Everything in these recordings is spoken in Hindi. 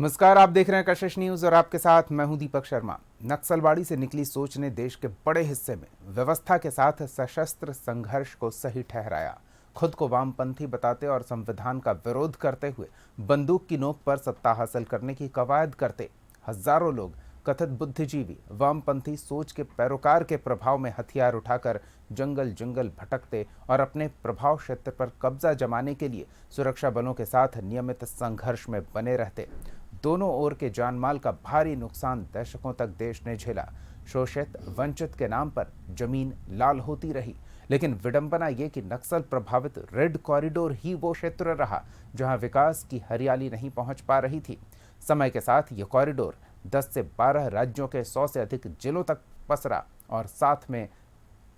नमस्कार, आप देख रहे हैं कशिश न्यूज और आपके साथ मैं हूं दीपक शर्मा। नक्सलवाड़ी से निकली सोच ने देश के बड़े हिस्से में व्यवस्था के साथ सशस्त्र संघर्ष को सही ठहराया। खुद को वामपंथी बताते और संविधान का विरोध करते हुए बंदूक की नोक पर सत्ता हासिल करने की कवायद करते हजारों लोग कथित बुद्धिजीवी वामपंथी सोच के पैरोकार के प्रभाव में हथियार उठाकर जंगल जंगल भटकते और अपने प्रभाव क्षेत्र पर कब्जा जमाने के लिए सुरक्षा बलों के साथ नियमित संघर्ष में बने रहते। दोनों ओर के जानमाल का भारी नुकसान दशकों तक देश ने झेला। शोषित वंचित के नाम पर जमीन लाल होती रही, लेकिन विडंबना ये कि नक्सल प्रभावित रेड कॉरिडोर ही वो क्षेत्र रहा जहां विकास की हरियाली नहीं पहुंच पा रही थी। समय के साथ ये कॉरिडोर 10 से 12 राज्यों के 100 से अधिक जिलों तक पसरा और साथ में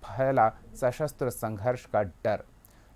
फैला सशस्त्र संघर्ष का डर।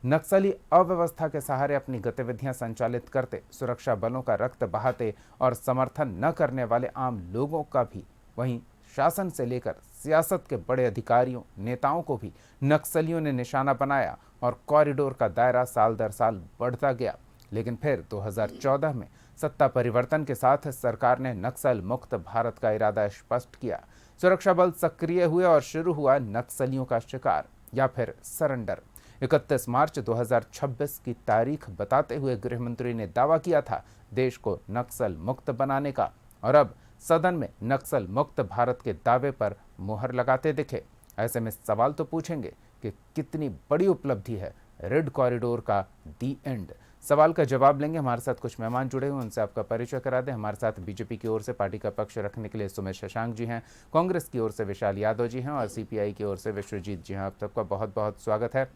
नक्सली अव्यवस्था के सहारे अपनी गतिविधियां संचालित करते, सुरक्षा बलों का रक्त बहाते और समर्थन न करने वाले आम लोगों का भी, वहीं शासन से लेकर सियासत के बड़े अधिकारियों नेताओं को भी नक्सलियों ने निशाना बनाया और कॉरिडोर का दायरा साल दर साल बढ़ता गया। लेकिन फिर 2014 में सत्ता परिवर्तन के साथ सरकार ने नक्सल मुक्त भारत का इरादा स्पष्ट किया। सुरक्षा बल सक्रिय हुए और शुरू हुआ नक्सलियों का शिकार या फिर सरेंडर। 31 मार्च 2026 की तारीख बताते हुए गृह मंत्री ने दावा किया था देश को नक्सल मुक्त बनाने का, और अब सदन में नक्सल मुक्त भारत के दावे पर मुहर लगाते दिखे। ऐसे में सवाल तो पूछेंगे कि कितनी बड़ी उपलब्धि है रेड कॉरिडोर का दी एंड। सवाल का जवाब लेंगे। हमारे साथ कुछ मेहमान जुड़े हुए, उनसे आपका परिचय करा दें। हमारे साथ बीजेपी की ओर से पार्टी का पक्ष रखने के लिए सुमित शशांक जी हैं, कांग्रेस की ओर से विशाल यादव जी हैं और सीपीआई की ओर से विश्वजीत जी हैं। आप सबका बहुत बहुत स्वागत है।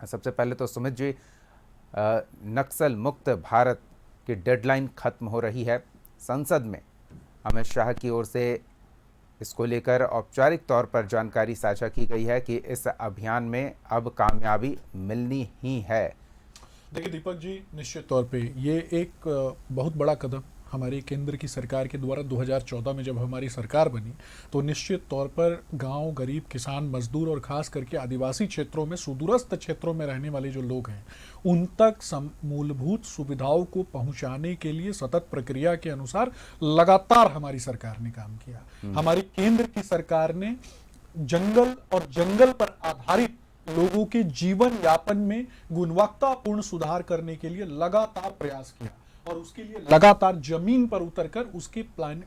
सबसे पहले तो सुमित जी, नक्सल मुक्त भारत की डेडलाइन खत्म हो रही है। संसद में अमित शाह की ओर से इसको लेकर औपचारिक तौर पर जानकारी साझा की गई है कि इस अभियान में अब कामयाबी मिलनी ही है। देखिए दीपक जी, निश्चित तौर पे ये एक बहुत बड़ा कदम हमारी केंद्र की सरकार के द्वारा 2014 में जब हमारी सरकार बनी तो निश्चित तौर पर गांव, गरीब, किसान, मजदूर और खास करके आदिवासी क्षेत्रों में, सुदूरस्थ क्षेत्रों में रहने वाले जो लोग हैं उन तक मूलभूत सुविधाओं को पहुंचाने के लिए सतत प्रक्रिया के अनुसार लगातार हमारी सरकार ने काम किया। हमारी केंद्र की सरकार ने जंगल और जंगल पर आधारित लोगों के जीवन यापन में गुणवत्तापूर्ण सुधार करने के लिए लगातार प्रयास किया और उसके लिए लगातार जमीन पर उतरकर उसके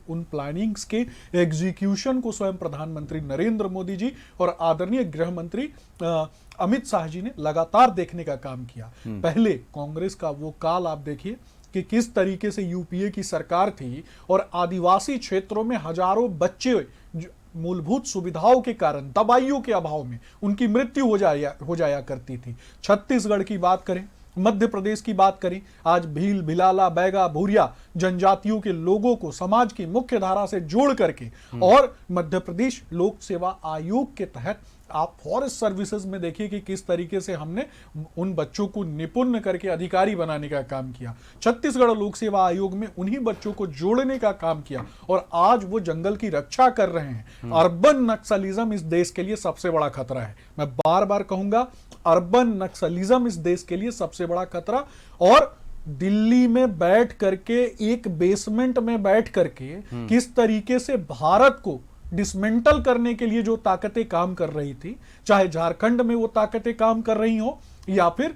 उन प्लानिंग्स के एग्जीक्यूशन को स्वयं प्रधानमंत्री नरेंद्र मोदी जी और आदरणीय गृह मंत्री अमित शाह जी ने लगातार देखने का काम किया। पहले कांग्रेस का वो काल आप देखिए कि किस तरीके से यूपीए की सरकार थी और आदिवासी क्षेत्रों में हजारों बच्चे मूलभूत सुविधाओं के कारण, दवाइयों के अभाव में उनकी मृत्यु हो जाया करती थी। छत्तीसगढ़ की बात करें, मध्य प्रदेश की बात करें, आज भील, भिलाला, बैगा, भूरिया जनजातियों के लोगों को समाज की मुख्य धारा से जोड़ करके और मध्य प्रदेश लोक सेवा आयोग के तहत आप फॉरेस्ट सर्विसेज में देखिए कि किस तरीके से हमने उन बच्चों को निपुण करके अधिकारी बनाने का काम किया। छत्तीसगढ़ लोक सेवा आयोग में उन्हीं बच्चों को जोड़ने का काम किया और आज वो जंगल की रक्षा कर रहे हैं। अर्बन नक्सलिज्म इस देश के लिए सबसे बड़ा खतरा है। मैं बार बार कहूंगा, अर्बन नक्सलिज्म इस देश के लिए सबसे बड़ा खतरा। और दिल्ली में बैठ करके, एक बेसमेंट में बैठ करके किस तरीके से भारत को डिसमेंटल करने के लिए जो ताकतें काम कर रही थी, चाहे झारखंड में वो ताकतें काम कर रही हो या फिर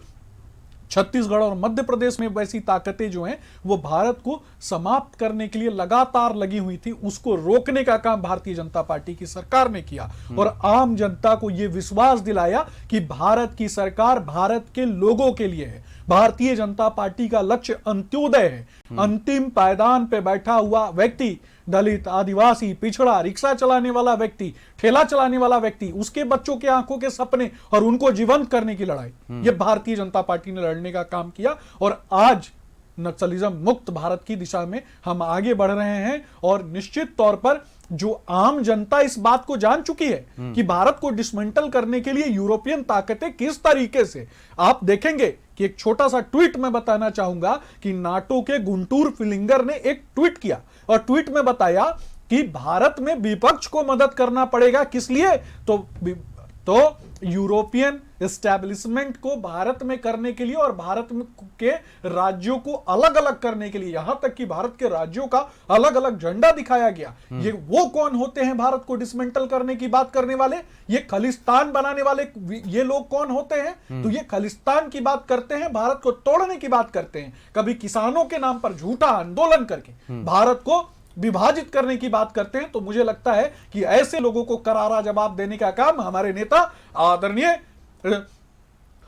छत्तीसगढ़ और मध्य प्रदेश में वैसी ताकतें जो हैं वो भारत को समाप्त करने के लिए लगातार लगी हुई थी, उसको रोकने का काम भारतीय जनता पार्टी की सरकार ने किया और आम जनता को यह विश्वास दिलाया कि भारत की सरकार भारत के लोगों के लिए है। भारतीय जनता पार्टी का लक्ष्य अंत्योदय है। अंतिम पायदान पे बैठा हुआ व्यक्ति, दलित, आदिवासी, पिछड़ा, रिक्शा चलाने वाला व्यक्ति, ठेला चलाने वाला व्यक्ति, उसके बच्चों के आंखों के सपने और उनको जीवंत करने की लड़ाई, यह भारतीय जनता पार्टी ने लड़ने का काम किया और आज नक्सलिज्म मुक्त भारत की दिशा में हम आगे बढ़ रहे हैं। और निश्चित तौर पर जो आम जनता इस बात को जान चुकी है कि भारत को डिसमेंटल करने के लिए यूरोपियन ताकतें किस तरीके से, आप देखेंगे कि एक छोटा सा ट्वीट मैं बताना चाहूंगा कि नाटो के गुंटूर फिलिंगर ने एक ट्वीट किया और ट्वीट में बताया कि भारत में विपक्ष को मदद करना पड़ेगा। किस लिए? तो तो यूरोपियन एस्टैब्लिशमेंट को भारत में करने के लिए और भारत में के राज्यों को अलग अलग करने के लिए, यहां तक कि भारत के राज्यों का अलग अलग झंडा दिखाया गया। ये वो कौन होते हैं भारत को डिसमेंटल करने की बात करने वाले? ये खालिस्तान बनाने वाले ये लोग कौन होते हैं? तो ये खालिस्तान की बात करते हैं, भारत को तोड़ने की बात करते हैं। कभी किसानों के नाम पर झूठा आंदोलन करके भारत को विभाजित करने की बात करते हैं। तो मुझे लगता है कि ऐसे लोगों को करारा जवाब देने का काम हमारे नेता आदरणीय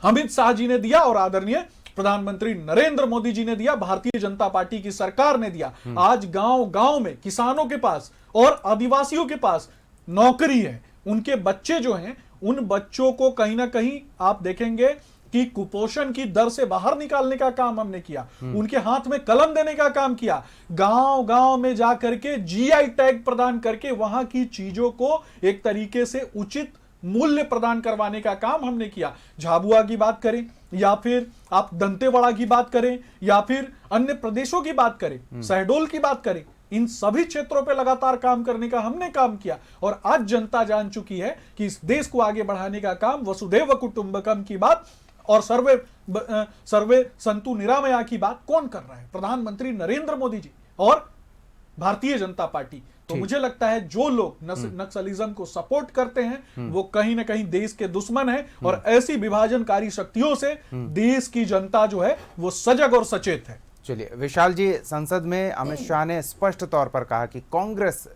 अमित शाह जी ने दिया और आदरणीय प्रधानमंत्री नरेंद्र मोदी जी ने दिया, भारतीय जनता पार्टी की सरकार ने दिया। आज गांव गांव में किसानों के पास और आदिवासियों के पास नौकरी है। उनके बच्चे जो हैं, उन बच्चों को कहीं ना कहीं आप देखेंगे कि कुपोषण की दर से बाहर निकालने का काम हमने किया। उनके हाथ में कलम देने का काम किया। गांव गांव में जाकर के जीआई टैग प्रदान करके वहां की चीजों को एक तरीके से उचित मूल्य प्रदान करवाने का काम हमने किया। झाबुआ की बात करें या फिर आप दंतेवाड़ा की बात करें या फिर अन्य प्रदेशों की बात करें, शहडोल की बात करें, इन सभी क्षेत्रों पे लगातार काम करने का हमने काम किया। और आज जनता जान चुकी है कि इस देश को आगे बढ़ाने का काम वसुधैव कुटुंबकम की बात और सर्वे संतु निरामया की बात कौन कर रहा है? प्रधानमंत्री नरेंद्र मोदी जी और भारतीय जनता पार्टी। तो मुझे लगता है जो लोग नक्सलिज्म को सपोर्ट करते हैं वो कहीं ना कहीं देश के दुश्मन हैं और ऐसी विभाजनकारी शक्तियों से देश की जनता जो है वो सजग और सचेत है। चलिए विशाल जी, संसद में अमित शाह ने स्पष्ट तौर पर कहा कि कांग्रेस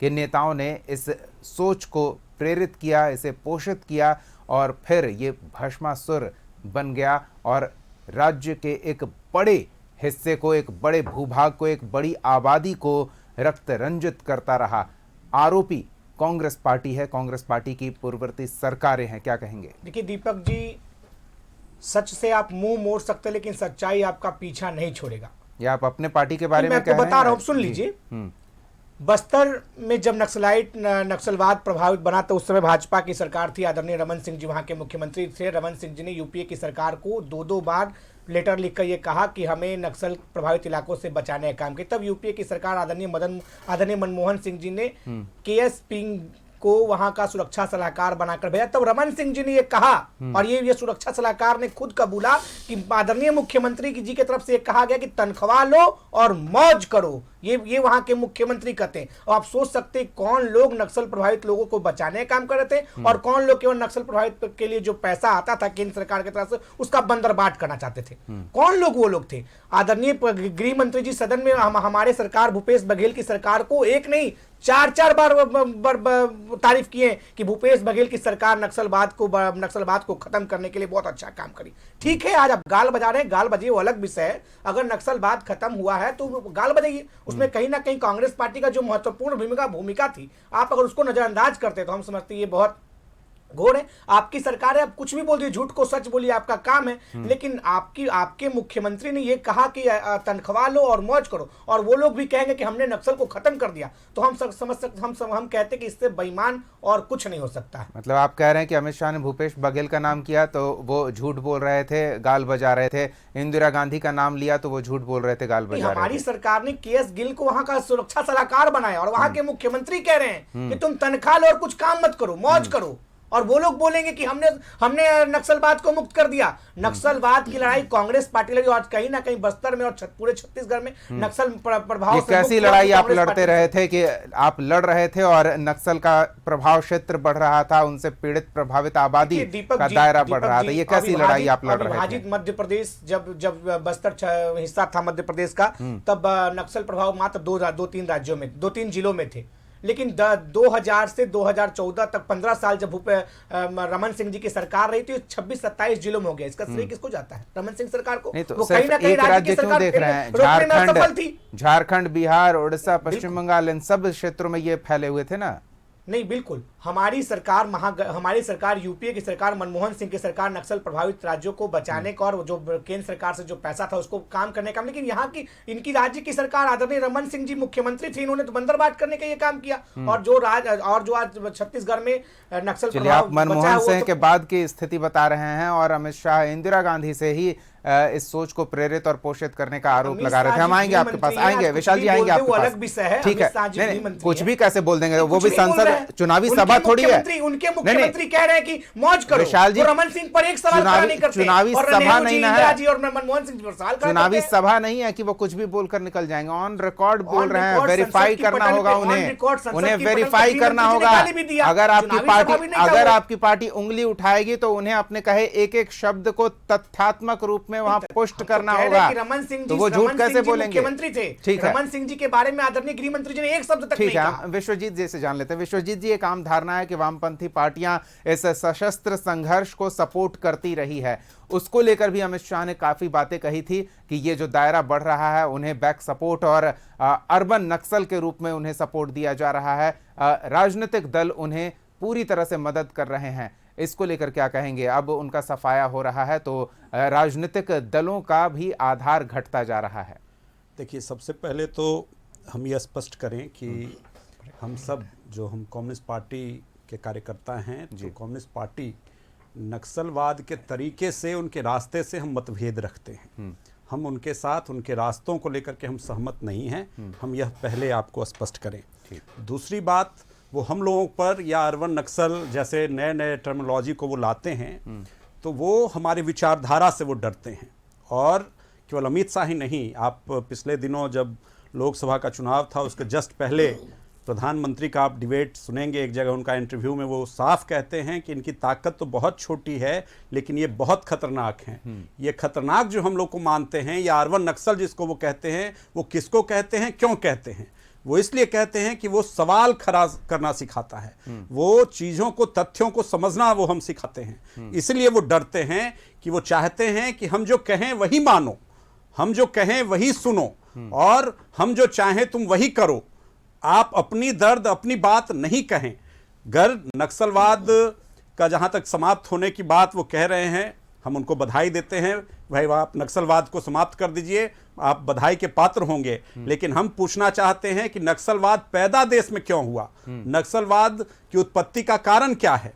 के नेताओं ने इस सोच को प्रेरित किया, इसे पोषित किया और फिर ये भस्मासुर बन गया और राज्य के एक बड़े हिस्से को, एक बड़े भूभाग को, एक बड़ी आबादी को रक्त रंजित करता रहा। आरोपी कांग्रेस पार्टी है, कांग्रेस पार्टी की पूर्ववर्ती सरकारें हैं। क्या कहेंगे? देखिए दीपक जी, सच से आप मुंह मोड़ सकते लेकिन सच्चाई आपका पीछा नहीं छोड़ेगा। या आप अपने पार्टी के बारे में मैं बता रहा हूं, सुन लीजिए। बस्तर में जब नक्सलवाद प्रभावित बना तो उस समय भाजपा की सरकार थी। आदरणीय रमन सिंह जी वहां के मुख्यमंत्री थे। रमन सिंह जी ने यूपीए की सरकार को दो बार लेटर लिखकर ये कहा कि हमें नक्सल प्रभावित इलाकों से बचाने का काम किया। तब यूपीए की सरकार आदरणीय मनमोहन सिंह जी ने केएस पिंग को वहां का सुरक्षा सलाहकार बनाकर भेजा। तब रमन सिंह जी ने ये कहा और ये सुरक्षा सलाहकार ने खुद कबूला कि आदरणीय मुख्यमंत्री जी की तरफ से ये कहा गया कि तनख्वाह लो और मौज करो। ये वहां के मुख्यमंत्री कहते हैं। और आप सोच सकते हैं कौन लोग नक्सल प्रभावित लोगों को बचाने का काम कर रहे थे और कौन लोग केवल नक्सल प्रभावित के लिए जो पैसा आता था केंद्र सरकार की तरफ से उसका बंदरबाट करना चाहते थे। कौन लोग वो लोग थे? आदरणीय गृह मंत्री जी सदन में हमारे सरकार भूपेश बघेल की सरकार को एक नहीं 4 बार तारीफ किए कि भूपेश बघेल की सरकार नक्सलवाद को खत्म करने के लिए बहुत अच्छा काम करी। ठीक है, आज आप गाल बजा रहे हैं, गाल बजाइए, वो अलग विषय है। अगर नक्सलवाद खत्म हुआ है तो गाल बजाइए। उसमें कहीं ना कहीं कांग्रेस पार्टी का जो महत्वपूर्ण भूमिका थी, आप अगर उसको नजरअंदाज करते तो हम समझते ये बहुत घोर है। आपकी सरकार है, आप कुछ भी बोल दिए, झूठ को सच बोलिए, आपका काम है। लेकिन आपके मुख्यमंत्री ने ये कहा कि तनख्वाह लो और मौज करो और वो लोग भी कहेंगे कि हमने नक्सल को खत्म कर दिया। तो हम समझ सकते, हम कहते हैं कि इससे बेईमान और कुछ नहीं हो सकता है। मतलब आप कह रहे हैं कि अमित शाह ने भूपेश बघेल का नाम किया तो वो झूठ बोल रहे थे, गाल बजा रहे थे। इंदिरा गांधी का नाम लिया तो वो झूठ बोल रहे थे, गाल बजा रहे थे। हमारी सरकार ने केएस गिल को वहां का सुरक्षा सलाहकार बनाया और वहां के मुख्यमंत्री कह रहे हैं कि तुम तनख्वाह लो और कुछ काम मत करो, मौज करो। और वो लोग बोलेंगे कि हमने नक्सलवाद को मुक्त कर दिया। नक्सलवाद की लड़ाई कांग्रेस पार्टी लड़ी और कहीं ना कहीं बस्तर में और पूरे छत्तीसगढ़ में नक्सल प्रभाव से कैसी लड़ाई आप लड़ते रहे थे कि आप लड़ रहे थे और नक्सल का प्रभाव क्षेत्र बढ़ रहा था, उनसे पीड़ित प्रभावित आबादी का दायरा बढ़ रहा था। ये कैसी लड़ाई आप लड़ रहे थे? विभाजित मध्य प्रदेश, जब बस्तर हिस्सा था मध्य प्रदेश का, तब नक्सल प्रभाव मात्र 2-3 जिलों में थे। लेकिन 2000 से 2014 तक 15 साल जब रमन सिंह जी की सरकार रही थी 26-27 जिलों में हो गया। इसका श्रेय किसको जाता है? रमन सिंह सरकार को। नहीं तो वो कहीं ना कहीं एक राज्य क्यों देख रहे हैं? झारखंड, बिहार, उड़ीसा, पश्चिम बंगाल, इन सब क्षेत्रों में ये फैले हुए थे ना। नहीं, बिल्कुल हमारी सरकार यूपीए की सरकार, मनमोहन सिंह की सरकार नक्सल प्रभावित राज्यों को बचाने का और जो केंद्र सरकार से जो पैसा था उसको काम करने का। लेकिन यहाँ की इनकी राज्य की सरकार, आदरणीय रमन सिंह जी मुख्यमंत्री थे, इन्होंने तो बंदरबाट करने का ये काम किया। और जो आज छत्तीसगढ़ में नक्सल प्रभाव, आप मनमोहन सिंह के बाद की स्थिति बता रहे हैं और अमित शाह इंदिरा गांधी से ही इस सोच को प्रेरित और पोषित करने का आरोप अमित लगा रहे थे। शाह हम जी आएंगे आपके पास, गृह मंत्री आएंगे हैं, विशाल जी, कुछ भी आएंगे बोलते आपके वो पास। अलग विषय है। ठीक है, अमित शाह जी नहीं गृह नहीं, मंत्री कुछ हैं। भी कैसे बोल देंगे, वो कुछ भी नहीं बोल संसद रहे हैं। चुनावी उनके सभा थोड़ी है। उनके नहीं, मुख्यमंत्री कह रहे हैं कि मौज करो। विशाल जी, वो रमन सिंह पर एक सवाल खड़ा नहीं करते। चुनावी और सभा नेहरू नहीं जी, ना इंदिरा है, जी और मनमोहन सिंह पर सवाल खड़ा चुनावी करते हैं। सभा नहीं है कि वो कुछ भी बोलकर निकल जाएंगे। ऑन रिकॉर्ड बोल ऑन रहे हैं, रिकॉर्ड वेरीफाई संसद की करना पटल होगा पे, ऑन उन्हें, रिकॉर्ड संसद उन्हें की पटल पे वेरीफाई गृह करना मंत्री जी ने होगा। गाली भी दिया। अगर आपकी चुनावी सभा भी पार्टी, नहीं था अगर वो। आपकी पार्टी उंगली उठाएगी तो उन्हें अपने कहे एक एक शब्द को तथ्यात्मक रूप में वहां पुष्ट करना कह रहे होगा। कि रमन सिंह जी, तो वो झूठ रमन कैसे सिंह जी बोलेंगे? मुख्यमंत्री थे। ठीक है, रमन सिंह जी के बारे में आदरणीय गृह मंत्री जी ने एक शब्द तक नहीं ठीक है, कहा। हम विश्वजीत जी से जान लेते हैं। विश्वजीत जी, एक आम धारणा है कि वामपंथी पार्टियां इस सशस्त्र संघर्ष को सपोर्ट करती रही है, उसको लेकर भी अमित शाह ने काफी बातें कही थी कि ये जो दायरा बढ़ रहा है उन्हें बैक सपोर्ट और अर्बन नक्सल के रूप में उन्हें सपोर्ट दिया जा रहा है, राजनीतिक दल उन्हें पूरी तरह से मदद कर रहे हैं। इसको लेकर क्या कहेंगे? अब उनका सफाया हो रहा है तो राजनीतिक दलों का भी आधार घटता जा रहा है। देखिए, सबसे पहले तो हम यह स्पष्ट करें कि हम सब जो हम कम्युनिस्ट पार्टी के कार्यकर्ता हैं, जो कम्युनिस्ट पार्टी नक्सलवाद के तरीके से, उनके रास्ते से हम मतभेद रखते हैं। हम उनके साथ, उनके रास्तों को लेकर के हम सहमत नहीं हैं। हम यह पहले आपको स्पष्ट करें। दूसरी बात, वो हम लोगों पर या अर्बन नक्सल जैसे नए नए टर्मिनोलॉजी को वो लाते हैं, तो वो हमारी विचारधारा से वो डरते हैं। और केवल अमित शाह ही नहीं, आप पिछले दिनों जब लोकसभा का चुनाव था उसके जस्ट पहले प्रधानमंत्री का आप डिबेट सुनेंगे, एक जगह उनका इंटरव्यू में वो साफ कहते हैं कि इनकी ताकत तो बहुत छोटी है लेकिन ये बहुत खतरनाक हैं। ये खतरनाक जो हम लोग को मानते हैं, या अर्बन नक्सल जिसको वो कहते हैं, वो किसको कहते हैं, क्यों कहते हैं? वो इसलिए कहते हैं कि वो सवाल खड़ा करना सिखाता है, वो चीज़ों को, तथ्यों को समझना वो हम सिखाते हैं। इसलिए वो डरते हैं कि वो चाहते हैं कि हम जो कहें वही मानो, हम जो कहें वही सुनो, और हम जो चाहें तुम वही करो। आप अपनी दर्द, अपनी बात नहीं कहें। अगर नक्सलवाद का जहां तक समाप्त होने की बात वो कह रहे हैं, हम उनको बधाई देते हैं, भाई आप नक्सलवाद को समाप्त कर दीजिए, आप बधाई के पात्र होंगे। लेकिन हम पूछना चाहते हैं कि नक्सलवाद पैदा देश में क्यों हुआ? नक्सलवाद की उत्पत्ति का कारण क्या है?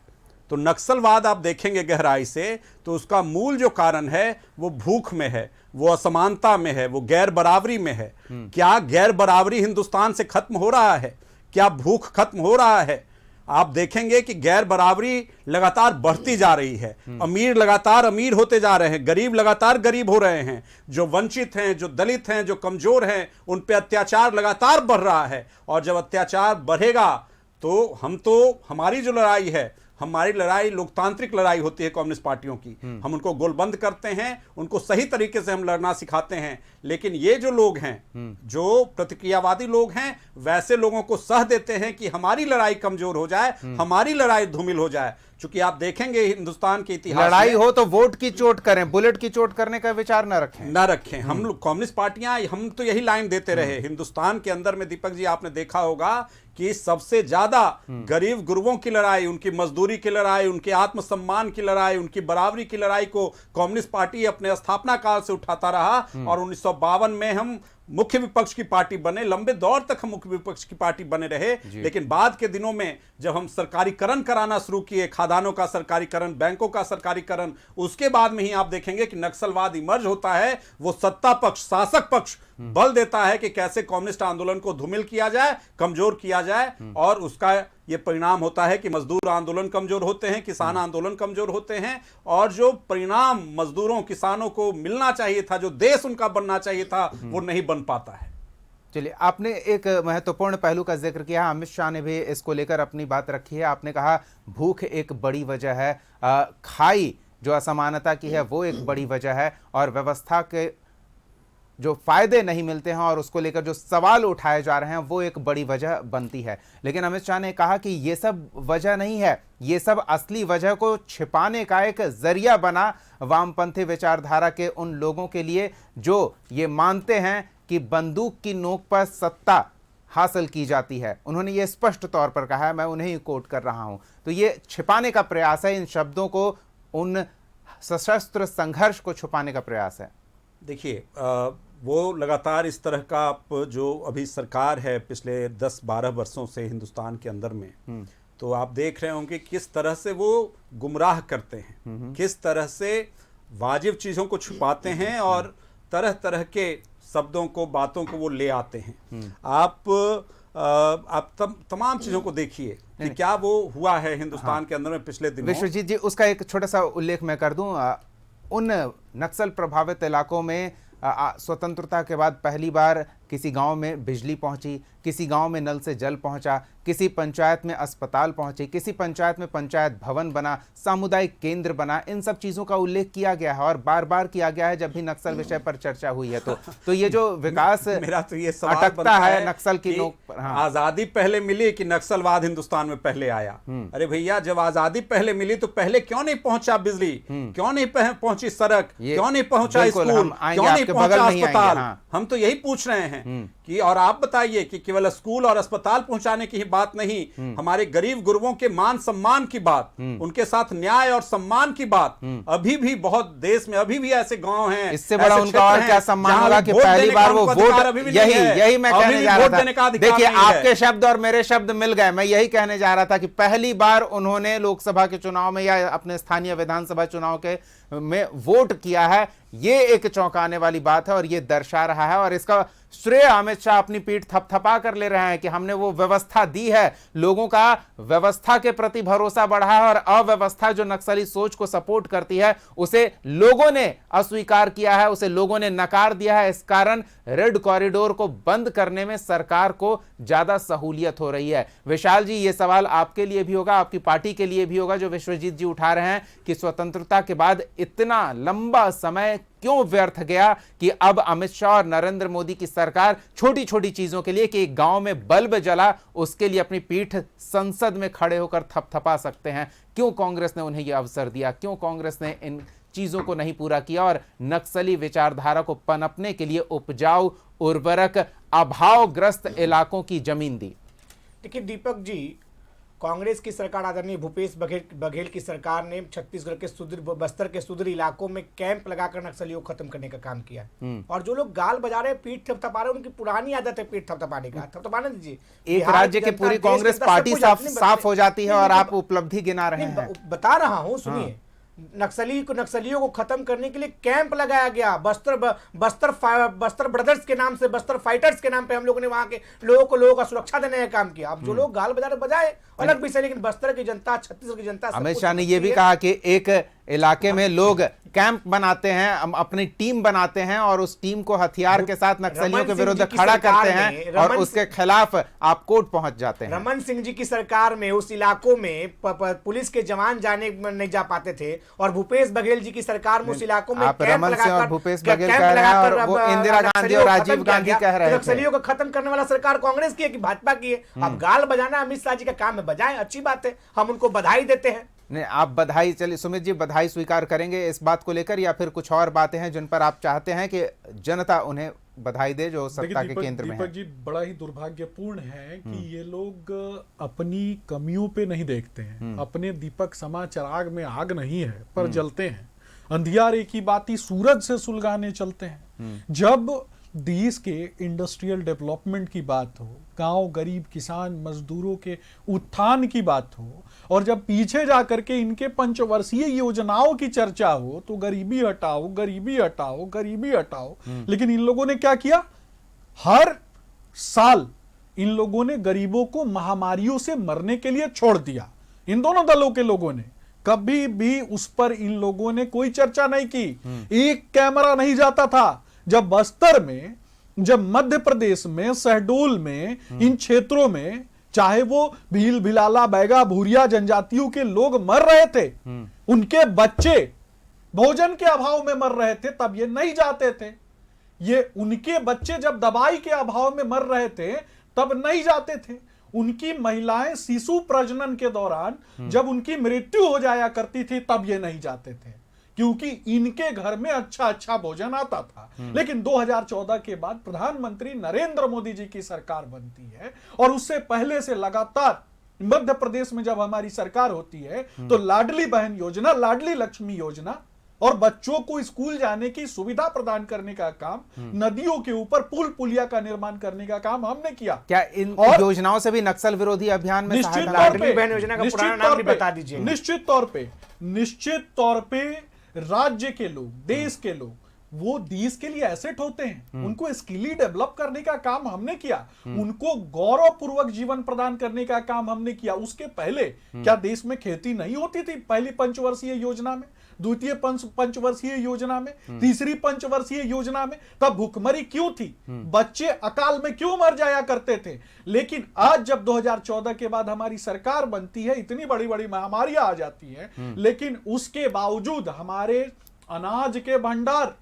तो नक्सलवाद आप देखेंगे गहराई से तो उसका मूल जो कारण है वो भूख में है, वो असमानता में है, वो गैर बराबरी में है। क्या गैर बराबरी हिंदुस्तान से खत्म हो रहा है? क्या भूख खत्म हो रहा है? आप देखेंगे कि गैर बराबरी लगातार बढ़ती जा रही है। अमीर लगातार अमीर होते जा रहे हैं, गरीब लगातार गरीब हो रहे हैं। जो वंचित हैं, जो दलित हैं, जो कमजोर हैं, उन पे अत्याचार लगातार बढ़ रहा है। और जब अत्याचार बढ़ेगा तो हमारी जो लड़ाई है, हमारी लड़ाई लोकतांत्रिक लड़ाई होती है कम्युनिस्ट पार्टियों की। हम उनको गोलबंद करते हैं, उनको सही तरीके से हम लड़ना सिखाते हैं। लेकिन ये जो लोग हैं, जो प्रतिक्रियावादी लोग हैं, वैसे लोगों को सह देते हैं कि हमारी लड़ाई कमजोर हो जाए, हमारी लड़ाई धूमिल हो जाए। चूंकि आप देखेंगे हिंदुस्तान के इतिहास लड़ाई हो तो वोट की चोट करें, बुलेट की चोट करने का विचार न रखें। हम लोग कम्युनिस्ट पार्टियां, हम तो यही लाइन देते रहे। हिंदुस्तान के अंदर में दीपक जी आपने देखा होगा कि सबसे ज्यादा गरीब गुरुओं की लड़ाई, उनकी मजदूरी की लड़ाई, उनके आत्मसम्मान की लड़ाई, उनकी बराबरी की लड़ाई को कम्युनिस्ट पार्टी अपने स्थापना काल से उठाता रहा। और 1952 में हम मुख्य विपक्ष की पार्टी बने, लंबे दौर तक हम मुख्य विपक्ष की पार्टी बने रहे। लेकिन बाद के दिनों में जब हम सरकारीकरण कराना शुरू किए, खादानों का सरकारीकरण, बैंकों का सरकारीकरण, उसके बाद में ही आप देखेंगे कि नक्सलवाद इमर्ज होता है। वो सत्ता पक्ष, शासक पक्ष बल देता है कि कैसे कम्युनिस्ट आंदोलन को धूमिल किया जाए, कमजोर किया जाए। और उसका ये परिणाम होता है कि मजदूर आंदोलन कमजोर होते हैं, किसान आंदोलन कमजोर होते हैं। और जो परिणाम मजदूरों, किसानों को मिलना चाहिए था, जो देश उनका बनना चाहिए था, वो नहीं बन पाता है। चलिए, आपने एक महत्वपूर्ण पहलू का जिक्र किया, अमित शाह ने भी इसको लेकर अपनी बात रखी है। आपने कहा भूख एक बड़ी वजह है, खाई जो असमानता की है वो एक बड़ी वजह है, और व्यवस्था के जो फायदे नहीं मिलते हैं और उसको लेकर जो सवाल उठाए जा रहे हैं वो एक बड़ी वजह बनती है। लेकिन अमित शाह ने कहा कि ये सब वजह नहीं है, ये सब असली वजह को छिपाने का एक जरिया बना वामपंथी विचारधारा के उन लोगों के लिए जो ये मानते हैं कि बंदूक की नोक पर सत्ता हासिल की जाती है। उन्होंने ये स्पष्ट तौर पर कहा है, मैं उन्हें ही कोट कर रहा हूं। तो ये छिपाने का प्रयास है, इन शब्दों को, उन सशस्त्र संघर्ष को छुपाने का प्रयास है। देखिए, वो लगातार इस तरह का, आप जो अभी सरकार है पिछले 10-12 वर्षों से हिंदुस्तान के अंदर में, तो आप देख रहे होंगे किस तरह से वो गुमराह करते हैं, किस तरह से वाजिब चीज़ों को छुपाते हैं और तरह तरह के शब्दों को, बातों को वो ले आते हैं। आप तमाम चीज़ों को देखिए कि क्या वो हुआ है हिंदुस्तान के अंदर में पिछले दिनों। विश्वजीत जी, उसका एक छोटा सा उल्लेख मैं कर दूं। उन नक्सल प्रभावित इलाकों में स्वतंत्रता के बाद पहली बार किसी गांव में बिजली पहुंची, किसी गांव में नल से जल पहुंचा, किसी पंचायत में अस्पताल पहुंची, किसी पंचायत में पंचायत भवन बना, सामुदायिक केंद्र बना। इन सब चीजों का उल्लेख किया गया है और बार बार किया गया है जब भी नक्सल विषय पर चर्चा हुई है। तो ये जो विकास मेरा तो ये सवाल अटकता है नक्सल की नोक पर। हाँ। आजादी पहले मिली कि नक्सलवाद हिंदुस्तान में पहले आया? अरे भैया, जब आजादी पहले मिली तो पहले क्यों नहीं पहुंचा बिजली, क्यों नहीं पहुंची सड़क, क्यों नहीं पहुंचा स्कूल, क्यों नहीं पहुंचा अस्पताल? हम तो यही पूछ रहे हैं कि, और आप बताइए कि केवल स्कूल और अस्पताल पहुंचाने की ही बात नहीं, हमारे गरीब गुरबों के मान सम्मान की बात, उनके साथ न्याय और सम्मान की बात। अभी भी बहुत देश में अभी भी ऐसे गांव हैं, इससे बड़ा उनका और क्या सम्मान होगा कि पहली बार वो वोट, यही मैं कहने जा रहा था। देखिए, आपके शब्द और मेरे शब्द मिल गए। मैं यही कहने जा रहा था कि पहली बार उन्होंने लोकसभा के चुनाव में या अपने स्थानीय विधानसभा चुनाव के में वोट किया है। ये एक चौंकाने वाली बात है और ये दर्शा रहा है, और इसका श्रेय अमित शाह अपनी पीठ थपथपा कर ले रहे हैं कि हमने वो व्यवस्था दी है। लोगों का व्यवस्था के प्रति भरोसा बढ़ा है और अव्यवस्था जो नक्सली सोच को सपोर्ट करती है उसे लोगों ने अस्वीकार किया है, उसे लोगों ने नकार दिया है। इस कारण रेड कॉरिडोर को बंद करने में सरकार को ज्यादा सहूलियत हो रही है। विशाल जी, ये सवाल आपके लिए भी होगा, आपकी पार्टी के लिए भी होगा, जो विश्वजीत जी उठा रहे हैं कि स्वतंत्रता के बाद इतना लंबा समय क्यों व्यर्थ गया कि अब अमित शाह और नरेंद्र मोदी की सरकार छोटी छोटी चीजों के लिए, कि एक गांव में बल्ब जला उसके लिए अपनी पीठ संसद में खड़े होकर थपथपा सकते हैं। क्यों कांग्रेस ने उन्हें यह अवसर दिया? क्यों कांग्रेस ने इन चीजों को नहीं पूरा किया और नक्सली विचारधारा को पनपने के लिए उपजाऊ, उर्वरक, अभावग्रस्त इलाकों की जमीन दी? देखिए दीपक जी, कांग्रेस की सरकार, आदरणीय भूपेश बघेल की सरकार ने छत्तीसगढ़ के सुदूर, बस्तर के सुदूर इलाकों में कैंप लगाकर नक्सलियों को खत्म करने का काम किया। और जो लोग गाल बजा रहे, पीठ थपथपा रहे, उनकी पुरानी आदत है पीठ थपथपाने का। थपथपाने दीजिए। एक राज्य की पूरी कांग्रेस पार्टी साफ हो जाती है और आप उपलब्धि गिना रहे हैं। बता रहा हूं, सुनिए। नक्सलियों को खत्म करने के लिए कैंप लगाया गया। बस्तर ब्रदर्स के नाम से, बस्तर फाइटर्स के नाम पे हम लोगों ने वहां के लोगों का सुरक्षा देने का काम किया। अब जो लोग गाल बजाए अलग विषय, लेकिन बस्तर की जनता, छत्तीसगढ़ की जनता, अमित शाह ने यह भी कहा कि एक इलाके में लोग कैंप बनाते हैं, अपनी टीम बनाते हैं और उस टीम को हथियार के साथ नक्सलियों के विरुद्ध खड़ा करते हैं और उसके खिलाफ आप कोर्ट पहुंच जाते हैं। रमन सिंह जी की सरकार में उस इलाकों में पुलिस के जवान जाने नहीं जा पाते थे, और भूपेश बघेल जी की सरकार में उस इलाकों में आप रमन सिंह और भूपेश बघेल कह रहे हैं और वो इंदिरा गांधी और राजीव गांधी कह रहे हैं। नक्सलियों को खत्म करने वाला सरकार कांग्रेस की है कि भाजपा की है? अब गाल बजाना अमित शाह जी का काम है, बजाएं, अच्छी बात है, हम उनको बधाई देते हैं। नहीं, आप बधाई, चलिए सुमित जी, बधाई स्वीकार करेंगे इस बात को लेकर, या फिर कुछ और बातें हैं जिन पर आप चाहते हैं कि जनता उन्हें बधाई दे जो सत्ता के केंद्र में है? दीपक जी, बड़ा ही दुर्भाग्यपूर्ण है कि ये लोग अपनी कमियों पे नहीं देखते हैं। अपने दीपक समा चिराग में आग नहीं है पर जलते हैं। अंधियारे की बाती सूरज से सुलगाने चलते हैं। जब देश के इंडस्ट्रियल डेवलपमेंट की बात हो, गांव गरीब किसान मजदूरों के उत्थान की बात हो, और जब पीछे जाकर के इनके पंचवर्षीय योजनाओं की चर्चा हो, तो गरीबी हटाओ, गरीबी हटाओ, गरीबी हटाओ। लेकिन इन लोगों ने क्या किया? हर साल इन लोगों ने गरीबों को महामारियों से मरने के लिए छोड़ दिया। इन दोनों दलों के लोगों ने कभी भी उस पर इन लोगों ने कोई चर्चा नहीं की। एक कैमरा नहीं जाता था। जब बस्तर में, जब मध्य प्रदेश में, शहडोल में, इन क्षेत्रों में, चाहे वो भील भिलाला बैगा भूरिया जनजातियों के लोग मर रहे थे, उनके बच्चे भोजन के अभाव में मर रहे थे, तब ये नहीं जाते थे। ये उनके बच्चे जब दवाई के अभाव में मर रहे थे तब नहीं जाते थे। उनकी महिलाएं शिशु प्रजनन के दौरान जब उनकी मृत्यु हो जाया करती थी तब ये नहीं जाते थे, क्योंकि इनके घर में अच्छा भोजन आता था। लेकिन 2014 के बाद प्रधानमंत्री नरेंद्र मोदी जी की सरकार बनती है और उससे पहले से लगातार मध्य प्रदेश में जब हमारी सरकार होती है तो लाडली बहन योजना, लाडली लक्ष्मी योजना और बच्चों को स्कूल जाने की सुविधा प्रदान करने का काम, नदियों के ऊपर पुल पुलिया का निर्माण करने का काम हमने किया। क्या इन योजनाओं से भी नक्सल विरोधी अभियान में लाडली बहन योजना का पुराना नाम भी बता दीजिए। निश्चित तौर पे राज्य के लोग, देश के लोग, वो देश के लिए एसेट होते हैं। उनको स्किली डेवलप करने का काम हमने किया, उनको गौरवपूर्वक जीवन प्रदान करने का काम हमने किया। उसके पहले क्या देश में खेती नहीं होती थी? पहली पंचवर्षीय योजना में, द्वितीय पंचवर्षीय योजना में, तीसरी पंचवर्षीय योजना में तब भूखमरी क्यों थी? बच्चे अकाल में क्यों मर जाया करते थे? लेकिन आज जब 2014 के बाद हमारी सरकार बनती है, इतनी बड़ी बड़ी महामारियां आ जाती हैं, लेकिन उसके बावजूद हमारे अनाज के भंडार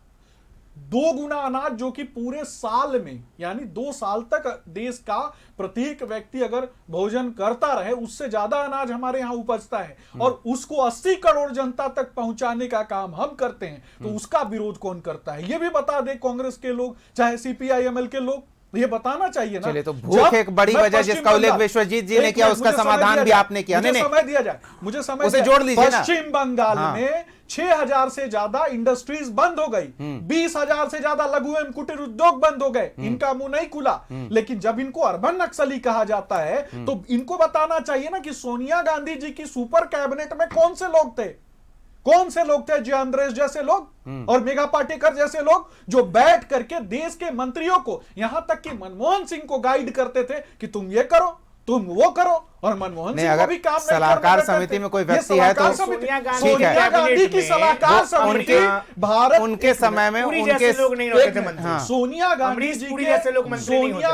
2 गुना अनाज, जो कि पूरे साल में यानी 2 साल तक देश का प्रत्येक व्यक्ति अगर भोजन करता रहे, उससे ज्यादा अनाज हमारे यहाँ उपजता है और उसको 80 करोड़ जनता तक पहुंचाने का काम हम करते हैं, तो उसका विरोध कौन करता है? ये भी बता दे कांग्रेस के लोग, चाहे सीपीआई-एमएल के लोग, ये बताना चाहिए ना। चलिए, तो भूख एक बड़ी वजह जिसका उल्लेख विश्वजीत जी ने किया, उसका समाधान भी आपने किया। मुझे समय दिया जाए, मुझे समय उसे जोड़ लीजिए ना। पश्चिम बंगाल में 6000 से ज्यादा इंडस्ट्रीज बंद हो गई, 20,000 से ज्यादा लघु एवं कुटीर उद्योग बंद हो गए, इनका मुंह नहीं खुला। लेकिन जब इनको अर्बन नक्सली कहा जाता है, तो इनको बताना चाहिए ना कि सोनिया गांधी जी की सुपर कैबिनेट में कौन से लोग थे? कौन से लोग थे? जय अंद्रेश जैसे लोग और मेघा पाटेकर जैसे लोग, जो बैठ करके देश के मंत्रियों को, यहां तक कि मनमोहन सिंह को गाइड करते थे कि तुम ये करो, तुम वो करो, और मनमोहन सिंह को भी काम नहीं सलाहकार समिति में कोई व्यक्ति है तो सोनिया गांधी की सलाहकार समिति भारत उनके समय में उनके लोग नहीं होते थे मंत्री। सोनिया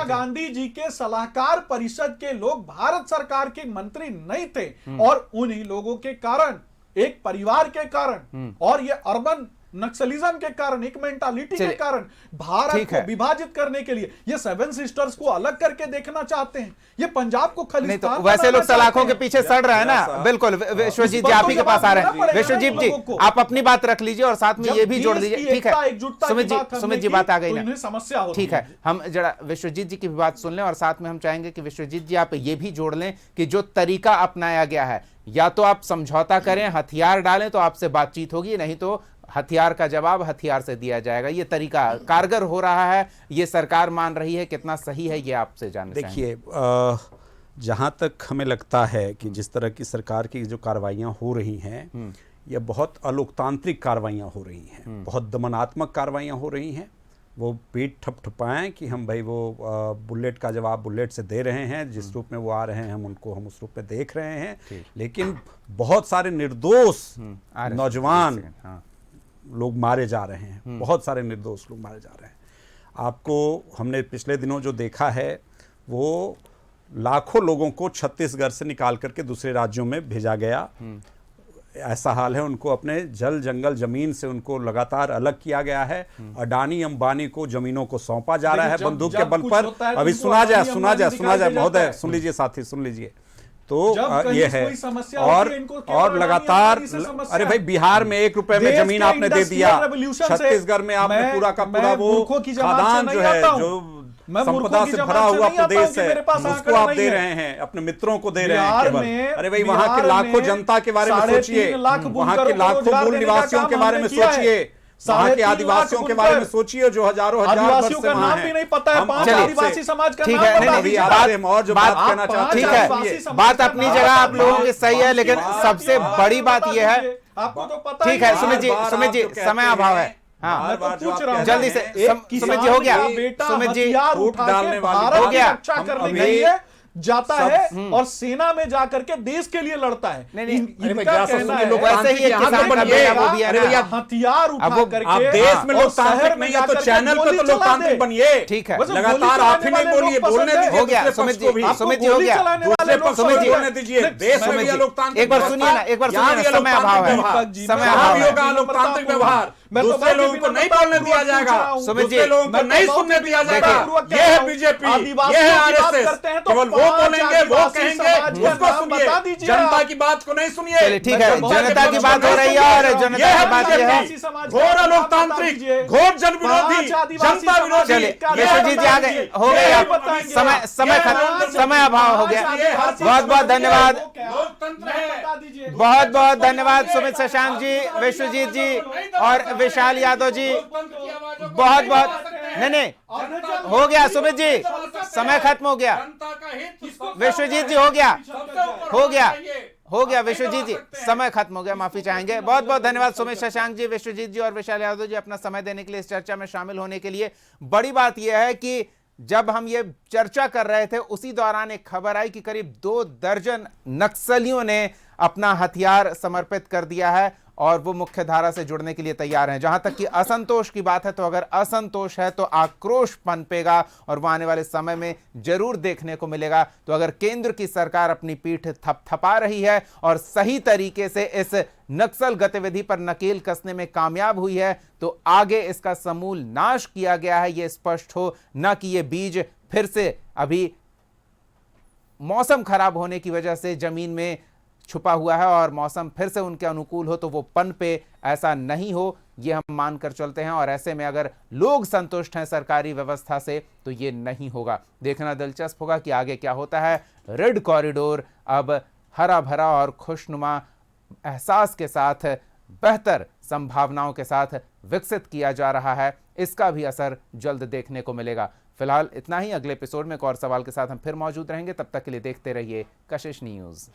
गांधी जी के सलाहकार परिषद के लोग भारत सरकार के मंत्री नहीं थे, और उन्हीं लोगों के कारण, एक परिवार के कारण और ये अर्बन नक्सलिज्म के कारण, एक मेंटालिटी के कारण भारत को विभाजित करने के लिए ये 7 सिस्टर्स को अलग करके देखना चाहते हैं। ये पंजाब को खलिस्तान, नहीं तो वैसे लोग सलाखों के पीछे सड़ रहे हैं ना। बिल्कुल, विश्वजीत जी आप ही के पास आ रहे हैं। विश्वजीत जी आप अपनी बात रख लीजिए और साथ में ये भी जोड़ दीजिए। ठीक है, सुमित जी बात आ गई ना, समस्या ठीक है। हम जरा विश्वजीत जी की भी बात सुन लें और साथ में हम चाहेंगे कि विश्वजीत जी आप ये भी जोड़ लें कि जो तरीका अपनाया गया है, या तो आप समझौता करें, हथियार डालें तो आपसे बातचीत होगी, नहीं तो हथियार का जवाब हथियार से दिया जाएगा। ये तरीका कारगर हो रहा है, ये सरकार मान रही है, कितना सही है, ये आपसे जानना चाहेंगे। देखिए, जहाँ तक हमें लगता है कि जिस तरह की सरकार की जो कार्रवाइयाँ हो रही हैं, ये बहुत अलोकतांत्रिक कार्रवाइयाँ हो रही हैं, बहुत दमनात्मक कार्रवाइयाँ हो रही हैं। वो पीठ ठपठपाएं कि हम भाई वो बुलेट का जवाब बुलेट से दे रहे हैं, जिस रूप में वो आ रहे हैं हम उस रूप में देख रहे हैं, लेकिन बहुत सारे निर्दोष नौजवान लोग मारे जा रहे हैं, बहुत सारे निर्दोष लोग मारे जा रहे हैं। आपको हमने पिछले दिनों जो देखा है, वो लाखों लोगों को छत्तीसगढ़ से निकाल करके दूसरे राज्यों में भेजा गया। ऐसा हाल है, उनको अपने जल जंगल जमीन से उनको लगातार अलग किया गया है। अडानी अंबानी को जमीनों को सौंपा जा रहा है बंदूक के बल पर। अभी सुना जाए महोदय, सुन लीजिए साथी, सुन लीजिए। तो ये है, और लगातार, अरे भाई बिहार में 1 रुपए में जमीन आपने दे दिया, छत्तीसगढ़ में आपने पूरा का पूरा वो खदान जो है, जो संपदा से भरा हुआ प्रदेश है, उसको आप दे रहे हैं, अपने मित्रों को दे रहे हैं केवल। अरे भाई वहां के लाखों जनता के बारे में सोचिए, वहां के लाखों मूल निवासियों के बारे में सोचिए, वहां के आदिवासियों के बारे में सोचिए, जो हजारों हजार वर्ष से वहां हैं। नहीं पता है, 5 आदिवासी समाज का ठीक नाम है, बता नहीं, दीजिए। और जो बात कहना चाहते ठीक है, बात अपनी जगह आप लोगों की सही है, लेकिन सबसे बड़ी बात यह है, आपको तो पता ठीक है सुमित जी समय अभाव है, हाँ जल्दी से सुमित जी हो गया, सुमित जी डालने वाला हो गया, रक्षा करने के लिए जाता है और सेना में जाकर के देश के लिए लड़ता है। नहीं, इनका कहना है वैसे ही हथियार उठा करके आप देश में लोकतांत्रिक नहीं है तो चैनल पे तो लोकतांत्रिक बनिए। ठीक है, लगातार आप ही नहीं बोलिए, बोलने दीजिए। हो गया सुमित जी हो गया, सुमित जी बोलने दीजिए। देश में भी लोकतांत्रिक, एक बार सुनिए ना, एक बार सुनिए ना, समय अभाव है, समय अभाव है, लोकतांत्रिक व्यवहार दूसरे लोगों को नहीं बोलने दिया जाएगा, सुमित जी दूसरे लोगों को नहीं सुनने दिया जाएगा। ये है बीजेपी, ये है आरएसएस, केवल वो बोलेंगे, वो कहेंगे, उसको सुनिए, जनता की बात को नहीं सुनिए। चलिए ठीक है, जनता की बात हो रही है और जनता की बात यह है, घोर अलोकतांत्रिक, घोर जन विरोधी, जनता विरोधी। चलिए विश्वजीत जी आ गए, हो गया, समय अभाव हो गया। बहुत बहुत धन्यवाद, बहुत बहुत धन्यवाद सुमित शशांक जी, विश्वजीत जी और विशाल यादव जी, बहुत बहुत। नहीं हो गया सुमित जी, समय खत्म हो गया। विश्वजीत जी हो गया, हो गया विश्वजीत जी, समय खत्म हो गया, माफी चाहेंगे। बहुत बहुत धन्यवाद सुमित शशांक जी, विश्वजीत जी और विशाल यादव जी अपना समय देने के लिए, इस चर्चा में शामिल होने के लिए। बड़ी बात यह है कि जब हम ये चर्चा कर रहे थे उसी दौरान एक खबर आई कि करीब 2 दर्जन नक्सलियों ने अपना हथियार समर्पित कर दिया है और वो मुख्य धारा से जुड़ने के लिए तैयार हैं। जहां तक कि असंतोष की बात है, तो अगर असंतोष है तो आक्रोश पनपेगा और वो आने वाले समय में जरूर देखने को मिलेगा। तो अगर केंद्र की सरकार अपनी पीठ थपथपा रही है और सही तरीके से इस नक्सल गतिविधि पर नकेल कसने में कामयाब हुई है, तो आगे इसका समूल नाश किया गया है, यह स्पष्ट हो, न कि यह बीज फिर से अभी मौसम खराब होने की वजह से जमीन में छुपा हुआ है और मौसम फिर से उनके अनुकूल हो तो वो पन पे, ऐसा नहीं हो, ये हम मानकर चलते हैं। और ऐसे में अगर लोग संतुष्ट हैं सरकारी व्यवस्था से तो ये नहीं होगा। देखना दिलचस्प होगा कि आगे क्या होता है। रेड कॉरिडोर अब हरा भरा और खुशनुमा एहसास के साथ, बेहतर संभावनाओं के साथ विकसित किया जा रहा है, इसका भी असर जल्द देखने को मिलेगा। फिलहाल इतना ही। अगले एपिसोड में एक और सवाल के साथ हम फिर मौजूद रहेंगे। तब तक के लिए देखते रहिए कशिश न्यूज़।